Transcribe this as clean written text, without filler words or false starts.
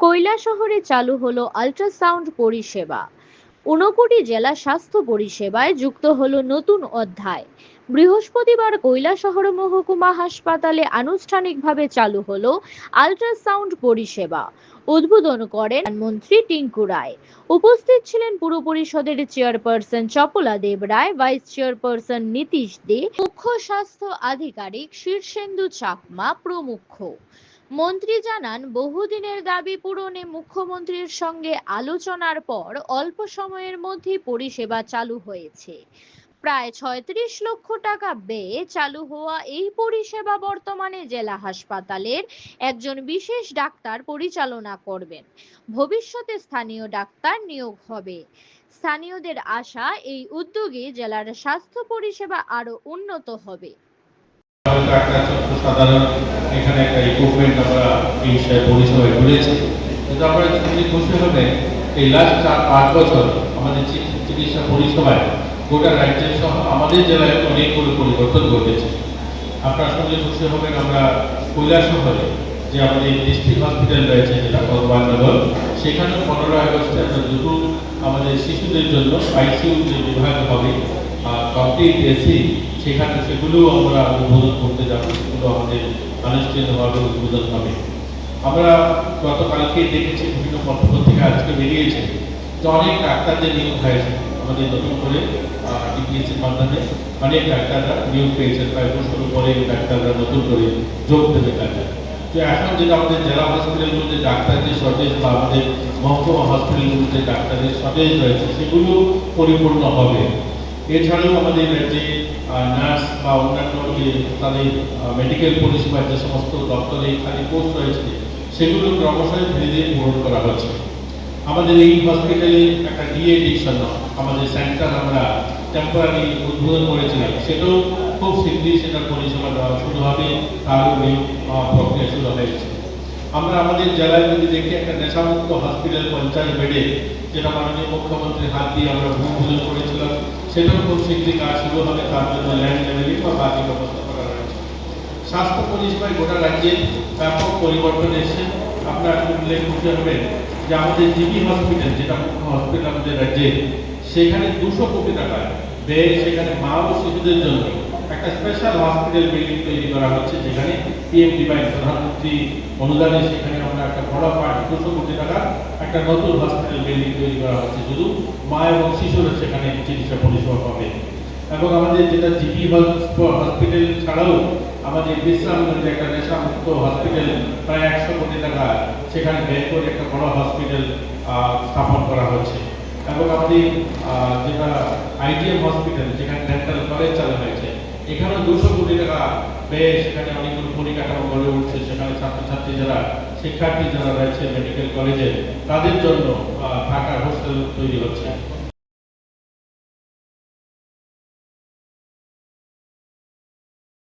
কৈলাসহরে চালু হলো আল্ট্রাসাউন্ড পরিষেবা। 59 জেলা স্বাস্থ্য পরিষেবায় যুক্ত হলো নতুন অধ্যায়। বৃহস্পতিবার কৈলাসহর মহকুমা হাসপাতালে আনুষ্ঠানিকভাবে চালু হলো আল্ট্রাসাউন্ড পরিষেবা। উদ্বোধন করেন মন্ত্রী টিঙ্কু রায়। উপস্থিত ছিলেন পুর পরিষদের চেয়ারপারসন চপলা দেব রায়, ভাইস চেয়ারপারসন নীতিশ দে, মুখ্য স্বাস্থ্য আধিকারিক শীর্ষেন্দু চাকমা প্রমুখ। মন্ত্রী জানান, বহুদিনের দাবি পূরণে মুখ্যমন্ত্রীর সঙ্গে আলোচনার পর অল্প সময়ের মধ্যে পরিষেবা চালু হয়েছে। প্রায় ৩৬ লক্ষ টাকা ব্যয়ে চালু হওয়া এই পরিষেবা বর্তমানে জেলা হাসপাতালের একজন বিশেষ ডাক্তার পরিচালনা করবেন। ভবিষ্যতে স্থানীয় ডাক্তার নিয়োগ হবে। স্থানীয়দের আশা, এই উদ্যোগে জেলার স্বাস্থ্য পরিষেবা আরো উন্নত হবে। সাধারণ এখানে একটা ইকুইপমেন্ট আমরা এই পরিষেবায় তুলেছি, কিন্তু আমরা খুশি হবে এই লাস্ট 4-5 বছর আমাদের চিকিৎসা পরিষেবায় গোটা রাজ্যের সহ আমাদের জেলায় অনেকগুলো পরিবর্তন ঘটেছে। আপনার সঙ্গে খুশি হবেন, আমরা কৈলাসহরে যে আমাদের ডিস্ট্রিক্ট হসপিটাল রয়েছে যেটা ভগবাননগর, সেখানে 15 আগস্টে আমরা দুটো আমাদের শিশুদের জন্য আইসিইউ যে বিভাগ হবে কমপ্লিট এসি, সেখানে সেগুলো আমরা উদ্বোধন করতে যাবো। সেগুলো আমাদের আনুষ্ঠানিকভাবে উদ্বোধন হবে। আমরা গতকালকে দেখেছি বিভিন্ন পত্রপত্রিকা আজকে বেরিয়েছে যে অনেক ডাক্তারদের নিয়োগ হয়েছে আমাদের নতুন করে ডিপিএসসির মাধ্যমে। অনেক ডাক্তাররা নিয়োগ পেয়েছে, প্রায় 200 উপরে ডাক্তাররা নতুন করে যোগ দেবে কাজে। তো এখন যেটা আমাদের জেলা হসপিটালগুলোতে ডাক্তারদের শর্টেজ বা আমাদের মহকুমা হসপিটালগুলোতে ডাক্তারদের শর্টেজ রয়েছে, সেগুলো পরিপূর্ণ হবে। এছাড়াও আমাদের যে নার্স বা অন্যান্য যে তাদের মেডিকেল পরিষেবার যে সমস্ত দপ্তরে খালি পোস্ট রয়েছে, সেগুলো ক্রমশই ধীরে ধীরে পূরণ করা হচ্ছে। আমাদের এই হসপিটালে একটা ডিএডিকশন আমাদের সেন্টার আমরা টেম্পোরারি উদ্বোধন করেছিলাম, সেটাও খুব শীঘ্রই সেটার পরিষেবা দেওয়া শুরু হবে, তারও প্রক্রিয়া শুরু হয়েছে। আমরা আমাদের জেলায় যদি দেখি একটা নেশামুক্ত হসপিটাল 50 বেডে, যেটা মাননীয় মুখ্যমন্ত্রীর হাত দিয়ে আমরা ভূমিপূজন করেছিলাম, সেটাও খুব শীঘ্রই কাজ শুরু হবে। তার জন্য ল্যান্ড লেভেলিং বা বাকি ব্যবস্থা করা রয়েছে। স্বাস্থ্য পরিষেবায় গোটা রাজ্যে ব্যাপক পরিবর্তন এসেছে। আপনারা উল্লেখ করতে হবেন যে আমাদের জিবি হসপিটাল, যেটা মুখ্য হসপিটাল আমাদের রাজ্যে, সেখানে 200 কোটি টাকা ব্যয় সেখানে মা ও শিশুদের জন্য একটা স্পেশাল হসপিটাল বিল্ডিং তৈরি করা হচ্ছে, যেখানে পিএমডিওয়াই প্রধানমন্ত্রী অনুদানে সেখানে আমরা একটা বড় পার্ট 200 কোটি টাকা একটা নতুন হসপিটাল বিল্ডিং তৈরি করা হচ্ছে। শুধু মা এবং শিশুরা সেখানে চিকিৎসা পরিষেবা পাবে। এবং আমাদের যেটা জিবি হসপিটাল ছাড়াও আমাদের বিশ্রামগঞ্জে একটা নেশামুক্ত হসপিটাল প্রায় 100 কোটি টাকা সেখানে ব্যয় করে একটা বড় হসপিটাল স্থাপন করা হচ্ছে। এবং আমাদের যেটা আইডিএম হসপিটাল, যেখানে ডেন্টাল কলেজ চালু হয়েছে, এখানেও 200 কোটি টাকা ব্যয় সেখানে অনেকগুলো পরিকাঠামো গড়ে উঠছে। সেখানে ছাত্রছাত্রী যারা শিক্ষার্থী যারা রয়েছে মেডিকেল কলেজে, তাদের জন্য থাকার হোস্টেল তৈরি হচ্ছে।